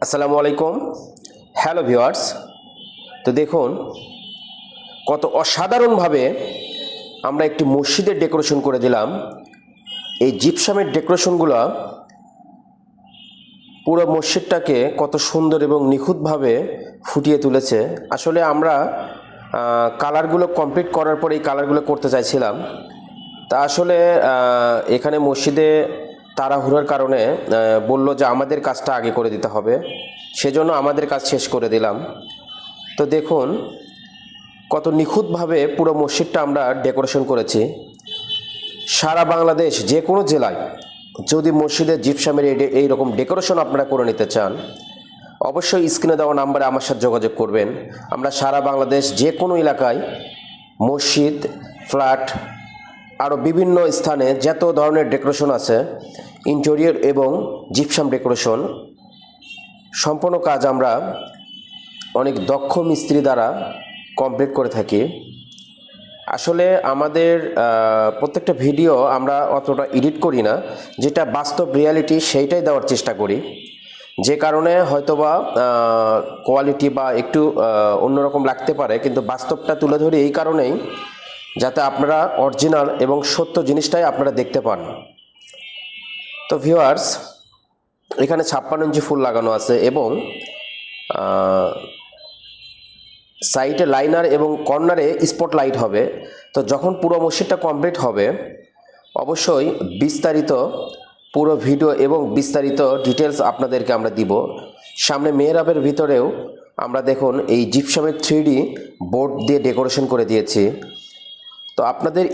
আসসালামু আলাইকুম। Hello viewers. তো দেখুন কত অসাধারণভাবে আমরা একটি মসজিদের ডেকোরেশন করে দিলাম। এই জিপসামের ডেকোরেশনগুলো পুরো মসজিদটাকে কত সুন্দর এবং নিখুঁতভাবে ফুটিয়ে তুলেছে। আসলে আমরা কালারগুলো কমপ্লিট করার পরে এই কালারগুলো করতে চাইছিলাম। তা আসলে এখানে মসজিদে তাড়াহুড়োর কারণে বলল যে আমাদের কাজটা আগে করে দিতে হবে, সেজন্য আমাদের কাজ শেষ করে দিলাম। তো দেখুন কত নিখুঁতভাবে পুরো মসজিদটা আমরা ডেকোরেশন করেছি। সারা বাংলাদেশ যে কোনো জেলায় যদি মসজিদের জিপসামের এইরকম ডেকোরেশন আপনারা করে নিতে চান, অবশ্যই স্ক্রিনে দেওয়া নাম্বারে আমার সাথে যোগাযোগ করবেন। আমরা সারা বাংলাদেশ যে কোনো এলাকায় মসজিদ, ফ্ল্যাট, আরও বিভিন্ন স্থানে যত ধরনের ডেকোরেশন আছে, ইন্টেরিয়র এবং জিপসাম ডেকোরেশন সম্পূর্ণ কাজ আমরা অনেক দক্ষ মিস্ত্রি দ্বারা কমপ্লিট করে থাকি। আসলে আমাদের প্রত্যেকটা ভিডিও আমরা অতটা এডিট করি না, যেটা বাস্তব রিয়ালিটি সেইটাই দেওয়ার চেষ্টা করি। যে কারণে হয়তোবা কোয়ালিটি বা একটু অন্যরকম লাগতে পারে, কিন্তু বাস্তবটা তুলে ধরি এই কারণেই যাতে আপনারা অরিজিনাল এবং সত্য জিনিসটাই আপনারা দেখতে পান। তো ভিউয়ার্স, এখানে 56 ইঞ্চি ফুল লাগানো আছে এবং সাইডে লাইনার এবং কর্নারে স্পট লাইট হবে। তো যখন পুরো মসজিদটা কমপ্লিট হবে, অবশ্যই বিস্তারিত পুরো ভিডিও এবং বিস্তারিত ডিটেলস আপনাদেরকে আমরা দিব। সামনে মেহরাবের ভিতরেও আমরা দেখুন এই জিপসামের 3D বোর্ড দিয়ে ডেকোরেশন করে দিয়েছি। তো আপনাদের